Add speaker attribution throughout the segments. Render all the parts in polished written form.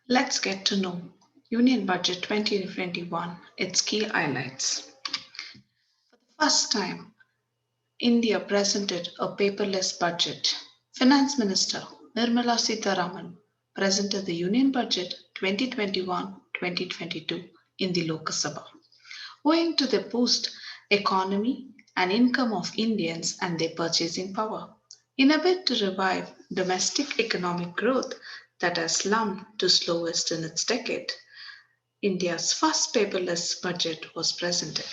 Speaker 1: Let's get to know Union Budget 2021, its key highlights. For the first time, India presented a paperless budget. Finance Minister Nirmala Sitharaman presented the Union Budget 2021-2022 in the Lok Sabha. Owing to the boost economy and income of Indians and their purchasing power, in a bid to revive domestic economic growth that has slumped to slowest in its decade, India's first paperless budget was presented.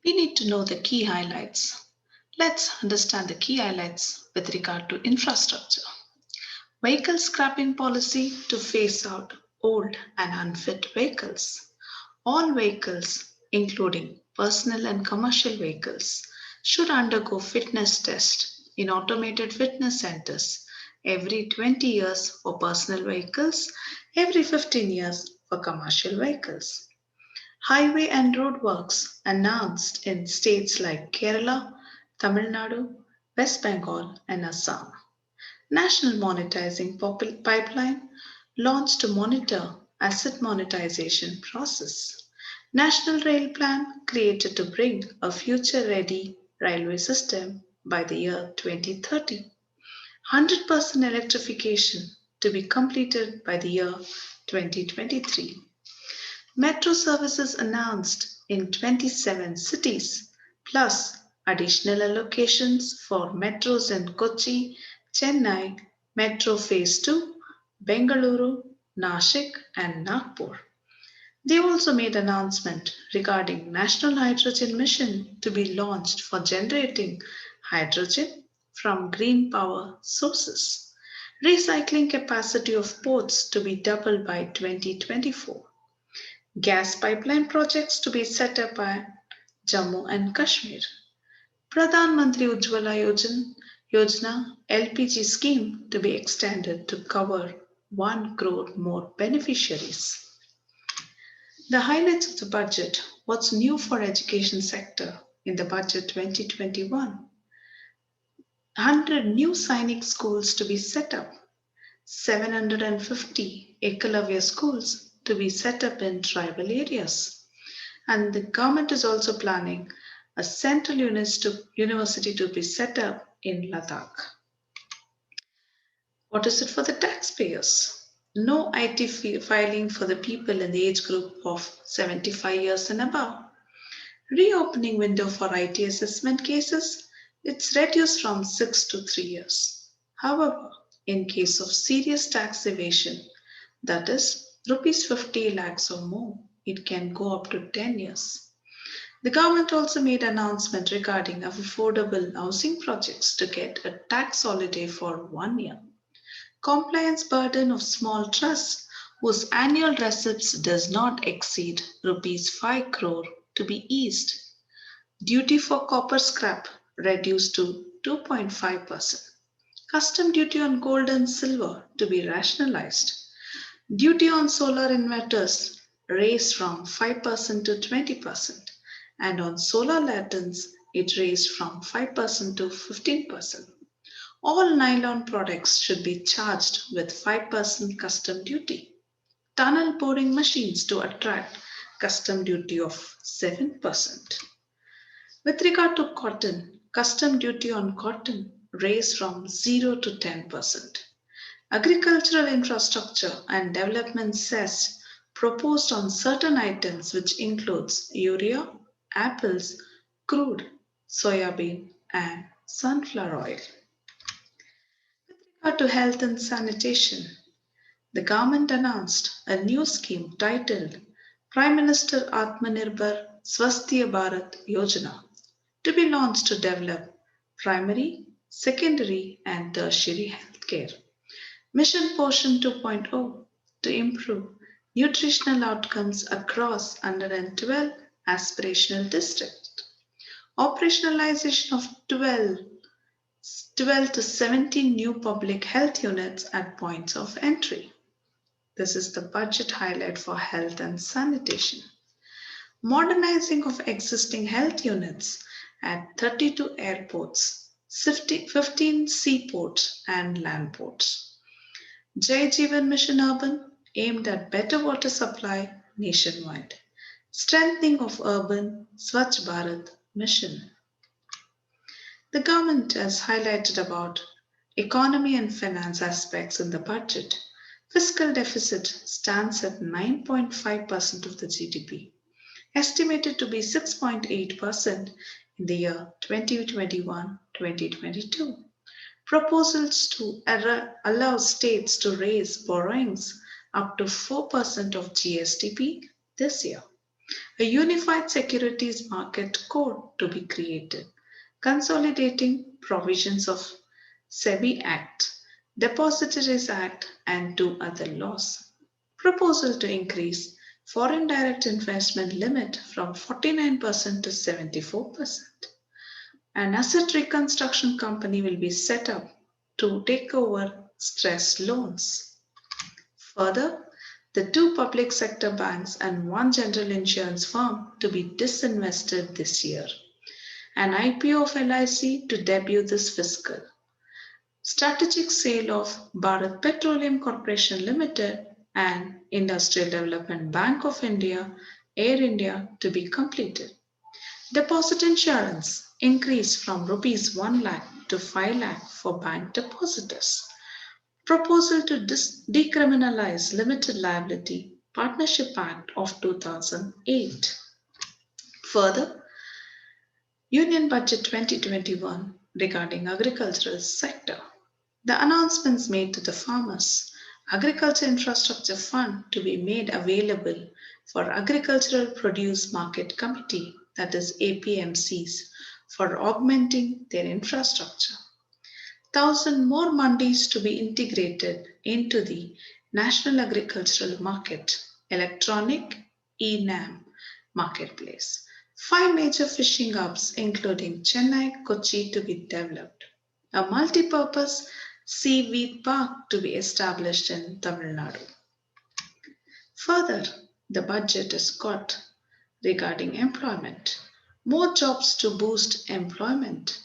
Speaker 1: We need to know the key highlights. Let's understand the key highlights with regard to infrastructure. Vehicle scrapping policy to phase out old and unfit vehicles. All vehicles, including personal and commercial vehicles, should undergo fitness tests in automated fitness centers every 20 years for personal vehicles, every 15 years for commercial vehicles. Highway and road works announced in states like Kerala, Tamil Nadu, West Bengal, and Assam. National Monetizing Pipeline launched to monitor asset monetization process. National Rail Plan created to bring a future-ready railway system by the year 2030. 100% electrification to be completed by the year 2023. Metro services announced in 27 cities, plus additional allocations for metros in Kochi, Chennai, Metro Phase 2, Bengaluru, Nashik, and Nagpur. They also made announcement regarding National Hydrogen Mission to be launched for generating hydrogen from green power sources. Recycling capacity of ports to be doubled by 2024. Gas pipeline projects to be set up at Jammu and Kashmir. Pradhan Mantri Ujjwala Yojana LPG scheme to be extended to cover 1 crore more beneficiaries. The highlights of the budget. What's new for education sector in the budget 2021? 100 new Sainik schools to be set up. 750 Ekalavya schools to be set up in tribal areas. And the government is also planning a central university to be set up in Ladakh. What is it for the taxpayers? No IT filing for the people in the age group of 75 years and above. Reopening window for IT assessment cases, it's reduced from 6 to 3 years. However, in case of serious tax evasion, that is rupees 50 lakhs or more, it can go up to 10 years. The government also made announcement regarding affordable housing projects to get a tax holiday for 1 year. Compliance burden of small trusts whose annual receipts does not exceed rupees 5 crore to be eased. Duty for copper scrap reduced to 2.5%. Custom duty on gold and silver to be rationalized. Duty on solar inverters raised from 5% to 20%, and on solar lanterns it raised from 5% to 15%. All nylon products should be charged with 5% custom duty. Tunnel boring machines to attract custom duty of 7%. With regard to cotton, custom duty on cotton raised from 0 to 10%. Agricultural infrastructure and development cess proposed on certain items which includes urea, apples, crude, soybean and sunflower oil. With regard to health and sanitation, the government announced a new scheme titled Prime Minister Atmanirbhar Swasthya Bharat Yojana to be launched to develop primary, secondary, and tertiary healthcare. Mission Poshan 2.0 to improve nutritional outcomes across 112 aspirational districts. Operationalization of 12 to 17 new public health units at points of entry. This is the budget highlight for health and sanitation. Modernizing of existing health units at 32 airports, 15 seaports, and land ports. Jai Jeevan Mission Urban aimed at better water supply nationwide. Strengthening of urban Swachh Bharat mission. The government has highlighted about economy and finance aspects in the budget. Fiscal deficit stands at 9.5% of the GDP, estimated to be 6.8% in the year 2021-2022. Proposals to allow states to raise borrowings up to 4% of GSDP this year. A unified securities market code to be created, consolidating provisions of SEBI Act, Depositories Act, and two other laws. Proposal to increase foreign direct investment limit from 49% to 74%. An asset reconstruction company will be set up to take over stressed loans. Further, the two public sector banks and one general insurance firm to be disinvested this year. An IPO of LIC to debut this fiscal. Strategic sale of Bharat Petroleum Corporation Limited and Industrial Development Bank of India, Air India to be completed. Deposit insurance increased from rupees 1 lakh to 5 lakh for bank depositors. Proposal to decriminalize limited liability Partnership Act of 2008. Further, Union Budget 2021 regarding agricultural sector. The announcements made to the farmers. Agriculture Infrastructure Fund to be made available for Agricultural Produce Market Committee, that is APMCs, for augmenting their infrastructure. 1,000 more mandis to be integrated into the National Agricultural Market, electronic ENAM marketplace. 5 major fishing hubs, including Chennai, Kochi, to be developed. A multi-purpose seaweed park to be established in Tamil Nadu. Further, the budget is got regarding employment. More jobs to boost employment.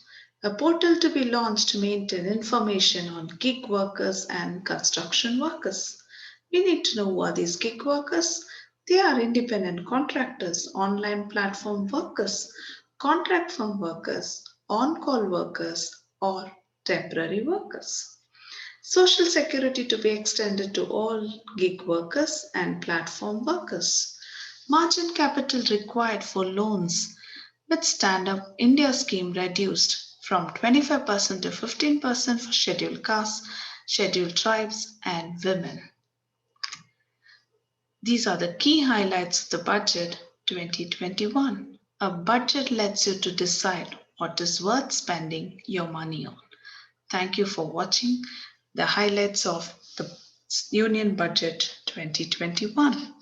Speaker 1: A portal to be launched to maintain information on gig workers and construction workers. We need to know who are these gig workers. They are independent contractors, online platform workers, contract firm workers, on-call workers, or temporary workers. Social security to be extended to all gig workers and platform workers. Margin capital required for loans with Stand Up India scheme reduced from 25% to 15% for scheduled castes, scheduled tribes, and women. These are the key highlights of the budget 2021. A budget lets you to decide what is worth spending your money on. Thank you for watching the highlights of the Union Budget 2021.